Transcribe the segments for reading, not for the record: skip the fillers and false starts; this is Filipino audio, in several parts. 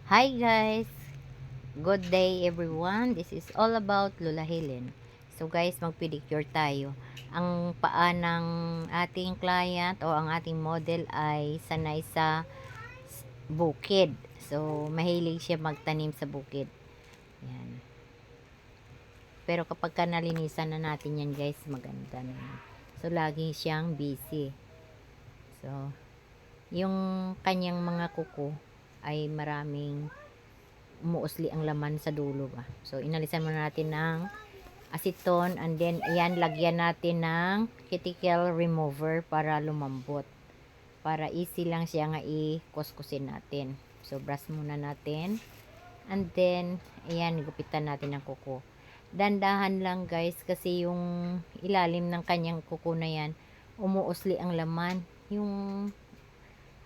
Hi guys! Good day everyone! This is all about Lola Helen. So guys, mag-pedicure tayo. Ang paa ng ating client o ang ating model ay sanay sa bukid. So, mahilig siya magtanim sa bukid. Yan. Pero kapag ka nalinisan na natin yan guys, maganda na. So, lagi siyang busy. So, yung kanyang mga kuko ay maraming umuusli ang laman sa dulo ba. So, inalisan muna natin ng aceton and then, ayan, lagyan natin ng cuticle remover para lumambot. Para easy lang siya nga i-kuskusin natin. So, brush muna natin. And then, ayan, gupitan natin ng kuko. Dandahan lang guys kasi yung ilalim ng kanyang kuko na yan, umuusli ang laman. Yung,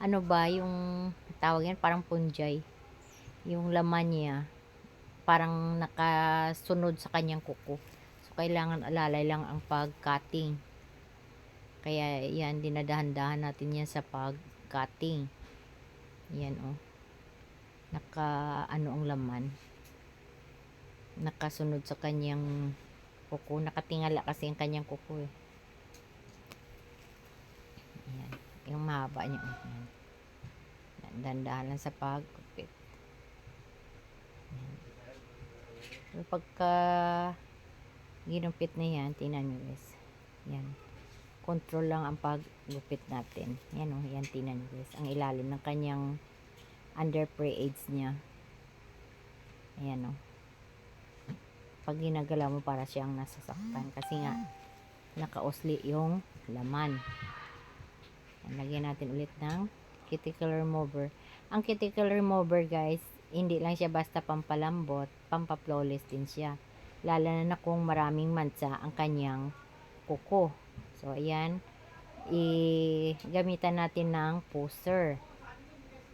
ano ba, yung tawag yan, parang punjay. Yung laman niya, parang nakasunod sa kanyang kuko. So, kailangan alalay lang ang pag-cutting. Kaya, yan, dinadahan-dahan natin yan sa pag-cutting. Yan, oh. Ano ang laman. Nakasunod sa kanyang kuko. Nakatingala kasi ang kanyang kuko, eh. Yan. Yung mahaba niya, oh. Yan. Dandahan lang sa pag-kupit. Yan. So, pagka ginumpit na yan, tingnan nyo guys. Yan. Control lang ang paggupit natin. Yan o, yan tingnan nyo guys. Ang ilalim ng kanyang under pre-aids niya. Ayan o. Pag ginagalaw mo para siyang nasasaktan. Kasi nga, nakausli yung laman. Yan, lagyan natin ulit ng cuticle remover. Ang cuticle remover guys, hindi lang siya basta pampalambot, pampaflawless din siya. Lalo na kung maraming mansa ang kanyang kuko. So, ayan. Gamitan natin ng poser.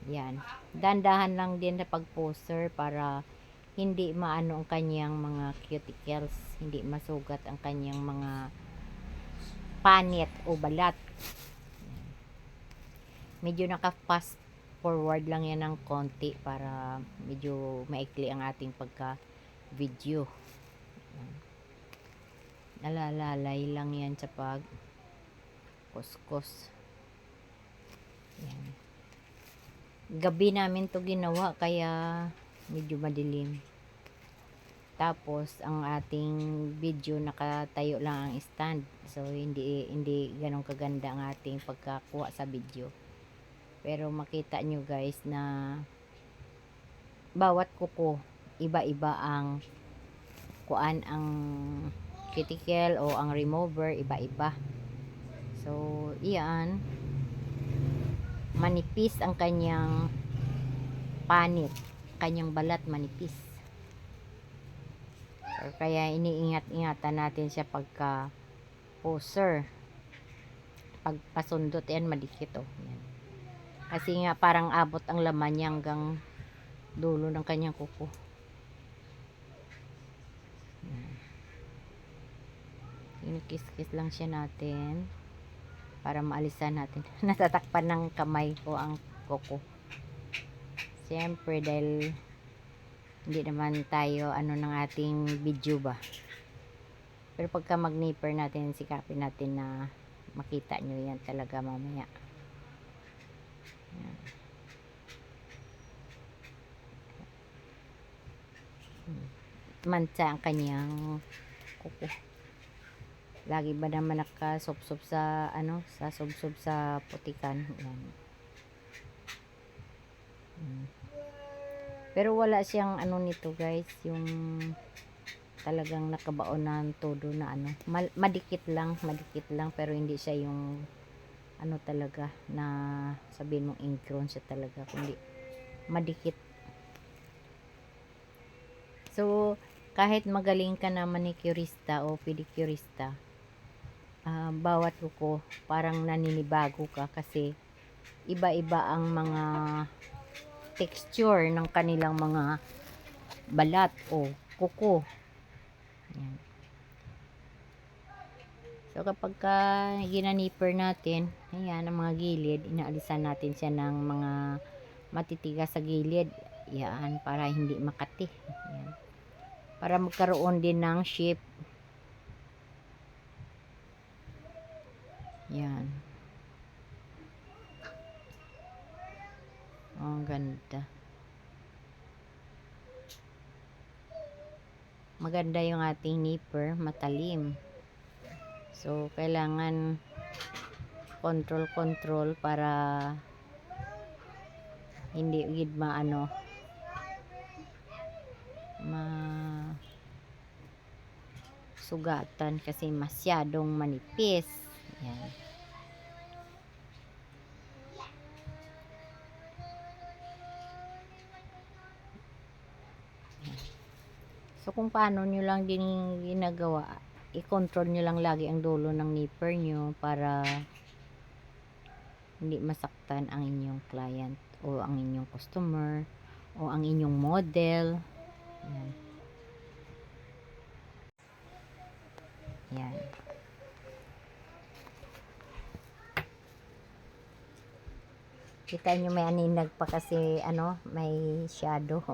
Yan. Dandahan lang din sa pag-poser para hindi maano ang kanyang mga cuticles. Hindi masugat ang kanyang mga panit o balat. Yan. Medyo naka-fast forward lang yan ng konti para medyo maikli ang ating pagka-video. Nalalalay lang yan sa pag kuskus. Yan. Gabi namin to ginawa kaya medyo madilim. Tapos ang ating video nakatayo lang ang stand. So hindi ganun kaganda ang ating pagkakuha sa video. Pero makita nyo guys na bawat kuko iba-iba ang kuan ang cuticle o ang remover iba-iba. So, iyan, manipis ang kanyang panit, kanyang balat manipis. So, kaya iniingat-ingatan natin siya pagka poser. Pagpasundot yan, madikit oh. Yan. Kasi nga parang abot ang laman niya hanggang dulo ng kanyang kuko. Kinikis-kis lang siya natin para maalisan natin. Natatakpan ng kamay ko ang kuko. Siyempre dahil hindi naman tayo ano ng ating video ba. Pero pagka mag-nipper natin, sikapin natin na makita nyo yan talaga mamaya. Yan. Mansa ang kanyang kuko. Lagi ba naman nakasubsob sa ano, sa subsob sa putikan. Yan. Pero wala siyang ano nito guys, yung talagang nakabaon ng todo na ano. Madikit lang pero hindi siya yung ano talaga na sabihin mong ingrown siya talaga, kundi madikit. So, kahit magaling ka na manicurista o pedicurista, bawat kuko parang naninibago ka kasi iba-iba ang mga texture ng kanilang mga balat o kuko. Yan. So kapag ginaniper natin, ayan ang mga gilid, inaalisan natin siya ng mga matitigas sa gilid. Yan, para hindi makati. Yan. Para magkaroon din ng shape. Yan. Ang ganda. Maganda yung ating nipper, matalim. So, kailangan control para hindi gid maano sugatan kasi masyadong manipis. Yan. So, kung paano nyo lang din ginagawa, i-control nyo lang lagi ang dulo ng nipper nyo para hindi masaktan ang inyong client o ang inyong customer o ang inyong model. Yan. Yan. Kita nyo may aninag pa kasi may shadow.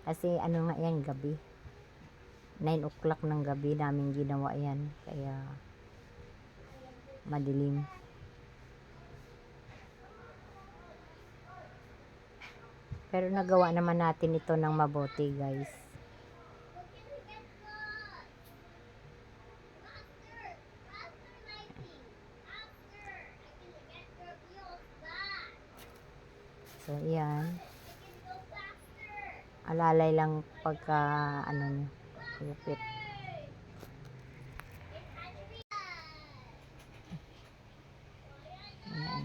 Kasi nga yan, gabi. 9 o'clock ng gabi namin ginawa yan. Kaya madilim. Pero nagawa naman natin ito ng mabuti, guys. So, yan. Alalay lang pagka nyo. Lupit. Ayan.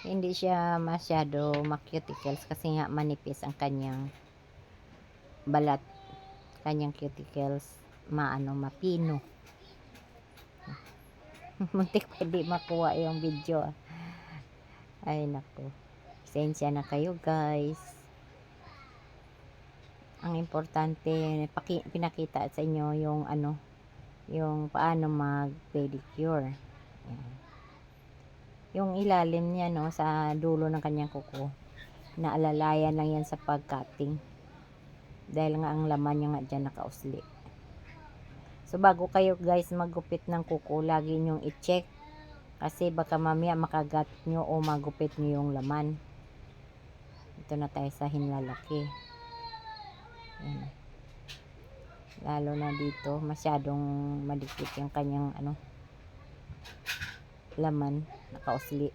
Hindi siya masyado macuticles kasi nga manipis ang kanyang balat. Kanyang cuticles mapino. Muntik pa di makuha yung video. Ay naku. Pasensya na kayo, guys. Ang importante, pinakita sa inyo yung yung paano mag-pedicure. Yan. Yung ilalim niya sa dulo ng kanyang kuko, naalalayan lang yan sa pag-cutting. Dahil nga ang laman niya nga dyan nakausli. So, bago kayo, guys, maggupit ng kuko, lagi nyong i-check. Kasi baka mamaya makagat nyo o magupit nyo yung laman. Ito na tayo sa hinlalaki. Yan. Lalo na dito, masyadong madikit yung kanyang laman, nakausli.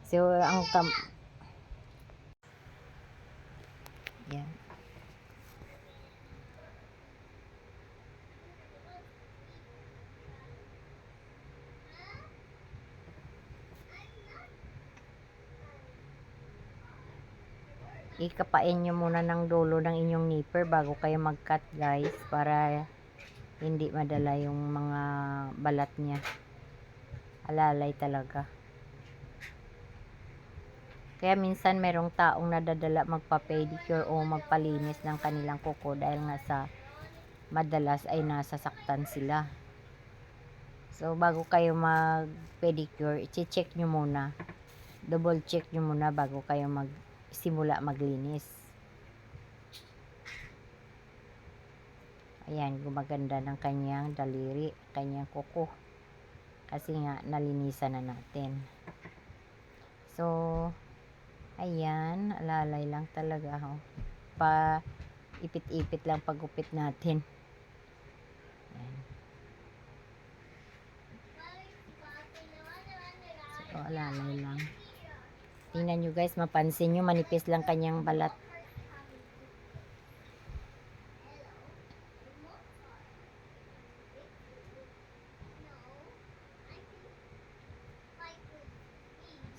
So, yan. Ikapain nyo muna ng dulo ng inyong nipper bago kayo mag-cut, guys, para hindi madala yung mga balat niya. Alalay talaga. Kaya minsan merong taong nadadala magpa-pedicure o magpalinis ng kanilang kuko dahil nga sa madalas ay nasasaktan sila. So, bago kayo mag-pedicure, i-check nyo muna. Double check nyo muna bago kayo simula maglinis. Ayan, gumaganda ng kanyang daliri, kanyang kuko. Kasi nga, nalinisan na natin. So, ayan, alalay lang talaga. Ipit-ipit lang pagupit natin. Ayan. So, alalay lang. Tingnan nyo, guys, mapansin nyo, manipis lang kanyang balat.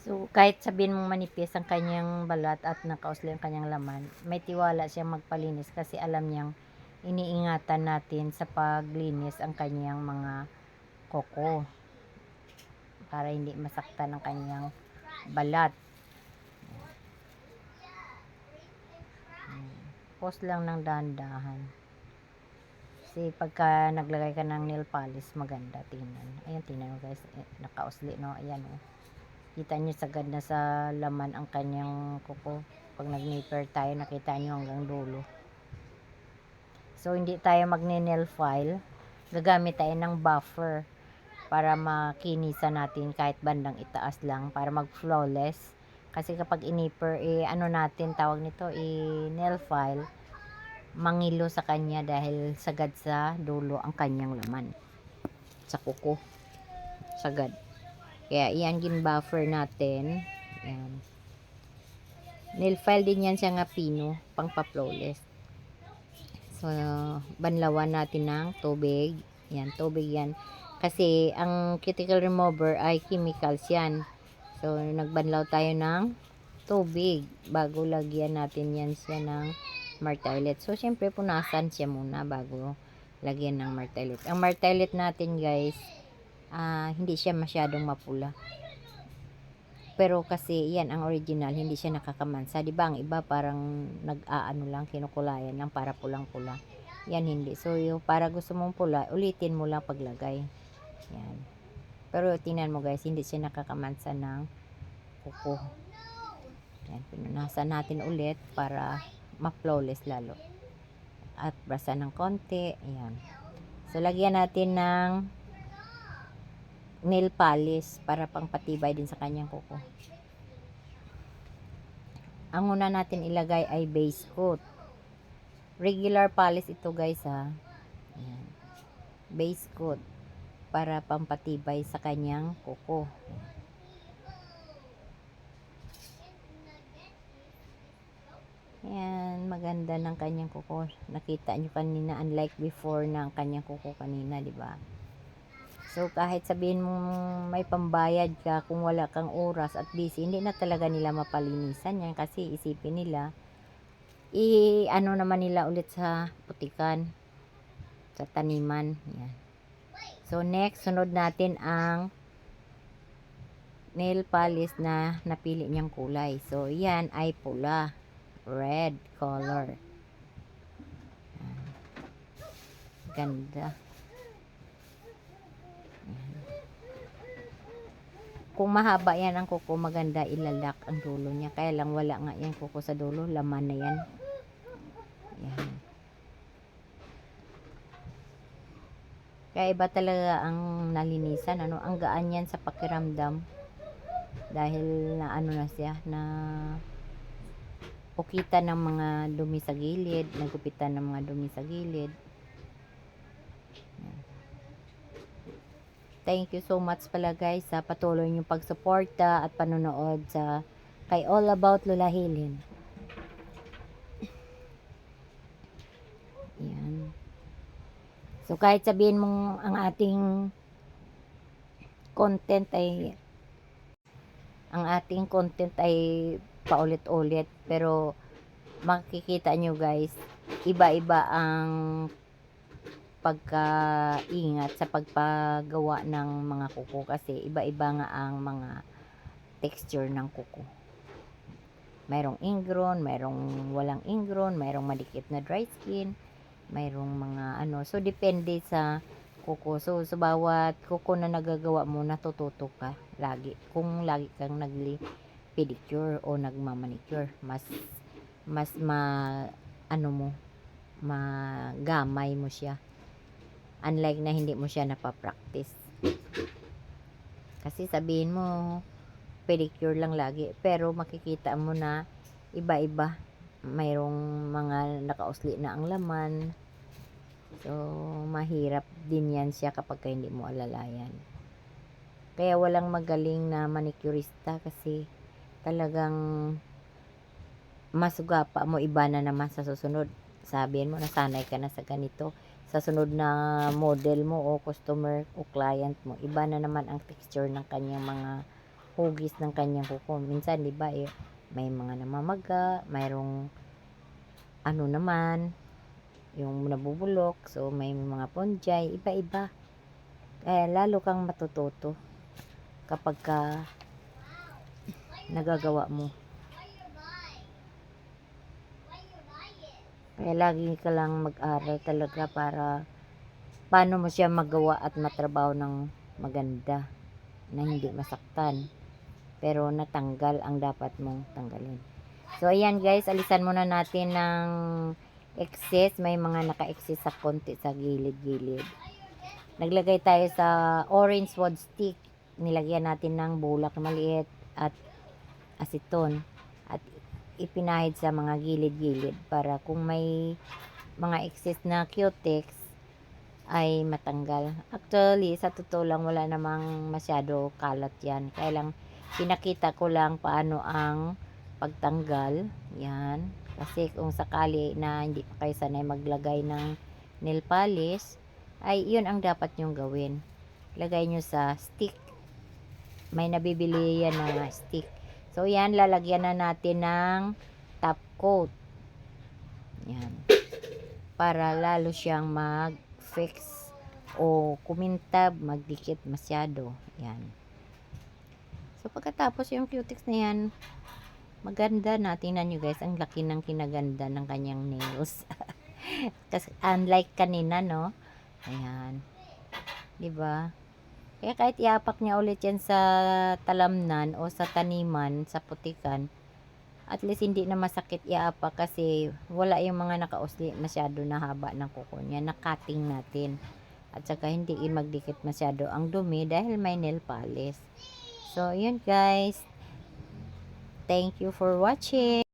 So, kahit sabihin mong manipis ang kanyang balat at nakausli ang kanyang laman, may tiwala siyang magpalinis kasi alam niyang iniingatan natin sa paglinis ang kanyang mga kuko para hindi masaktan ang kanyang balat. Post lang ng dahan-dahan. Kasi pagka naglagay ka ng nail polish, maganda tingnan. Ayan, tingnan mo, guys. Nakausli, no? Ayan, oh. Kita nyo sagad na sa laman ang kanyang kuko. Pag nag-nipper tayo, nakita nyo hanggang dulo. So, hindi tayo magne-nail file. Gagamit tayo ng buffer para makinisan natin kahit bandang itaas lang para mag-flawless. Kasi kapag inipper, ano natin, tawag nito, nail file, mangilo sa kanya dahil sagad sa dulo ang kanyang laman. Sa kuko. Sagad. Kaya iyan gin-buffer natin. Ayan. Nail file din yan siya nga pino, pang pa-flawless. So, banlawan natin ng tubig. Yan, tubig yan. Kasi, ang cuticle remover ay chemicals yan. So, nagbanlaw tayo ng tubig bago lagyan natin yan siya ng martillet. So, syempre, punasan siya muna bago lagyan ng martillet. Ang martillet natin, guys, hindi siya masyadong mapula. Pero kasi yan ang original, hindi siya nakakamansa. 'Di ba ang iba parang nag-aano lang, kinukulayan lang para pulang-pula. Yan hindi. So yung para gusto mong pula, ulitin mo lang paglagay. Yan. Pero tingnan mo guys, hindi siya nakakamansa ng kuko. Yan, pinunasan natin ulit para ma-flawless lalo. At brasa ng konti. Ayan. So lagyan natin ng nail polish para pangpatibay din sa kanyang kuko. Ang una natin ilagay ay base coat. Regular polish ito guys ha. Ayan. Base coat para pampatibay sa kanyang kuko. Ayan, maganda ng kanyang kuko. Nakita nyo kanina, unlike before ng kanyang kuko kanina, di ba? So, kahit sabihin mong may pambayad ka, kung wala kang oras at busy, hindi na talaga nila mapalinisan yan kasi isipin nila, ano naman nila ulit sa putikan, sa taniman. Yan. So, next, sunod natin ang nail polish na napili niyang kulay. So, yan ay pula. Red color. Yan. Ganda. Kung mahaba yan ang kuko, maganda ilalak ang dulo niya. Kaya lang wala nga yan kuko sa dulo. Laman na yan. Yan. Kaya iba talaga ang nalinisan. Ano, ang gaan yan sa pakiramdam. Dahil na ano na siya, na pukitan ng mga dumi sa gilid. Nagupitan ng mga dumi sa gilid. Yan. Thank you so much pala guys sa patuloy niyong pagsuporta at panonood sa kay All About Lola Helen. Yan. So kahit sabihin mong ang ating content ay paulit-ulit, pero makikita nyo guys, iba-iba ang pagkaingat sa pagpagawa ng mga kuko kasi iba-iba nga ang mga texture ng kuko. Mayroong ingrown, mayroong walang ingrown, mayroong madikit na dry skin, mayroong mga ano. So, depende sa kuko. So, sa bawat kuko na nagagawa mo, natututo ka lagi. Kung lagi kang nagli-pedicure o nagmamanicure, mas magamay mo siya. Unlike na hindi mo siya napapractice. Kasi sabihin mo, pedicure lang lagi. Pero makikita mo na iba-iba. Mayroong mga nakausli na ang laman. So, mahirap din yan siya kapag hindi mo alalayan. Kaya walang magaling na manicurista kasi talagang masugapa mo, iba na naman sa susunod. Sabihin mo, nasanay ka na sa ganito. Sa sunod na model mo o customer o client mo, iba na naman ang texture ng kanyang mga hugis ng kanyang kuko. Minsan, di ba, may mga namamaga, mayroong ano naman, yung nabubulok, so may mga ponjay, iba-iba. Kaya lalo kang matututo kapag ka nagagawa mo. Kaya lagi ka lang mag-aral talaga para paano mo siya magawa at matrabaho ng maganda na hindi masaktan. pero natanggal ang dapat mong tanggalin. So ayan guys, alisan muna natin ng excess. May mga naka-excess sa konti sa gilid-gilid. Naglagay tayo sa orange wood stick. Nilagyan natin ng bulak na maliit at aseton at ipinahid sa mga gilid-gilid para kung may mga excess na cutex ay matanggal. Actually, sa totoo lang wala namang masyado kalat yan. Kaya lang, pinakita ko lang paano ang pagtanggal. Yan. Kasi kung sakali na hindi pa kayo sanay maglagay ng nail polish, ay yun ang dapat nyong gawin. Lagay nyo sa stick. May nabibili yan na stick. So, yan, lalagyan na natin ng top coat. Yan. Para lalo siyang mag-fix o kumintab, magdikit masyado. Yan. So, pagkatapos yung cutex na yan, maganda na. Tingnan nyo guys, ang laki ng kinaganda ng kanyang nails. Kasi, unlike kanina, no? Ayan. Diba? Kaya kahit iapak niya ulit yan sa talamnan o sa taniman, sa putikan, at least hindi na masakit iapak kasi wala yung mga nakausli masyado na haba ng kuko niya. Nakating natin. At saka hindi magdikit masyado ang dumi dahil may nail polish. So, yun guys. Thank you for watching.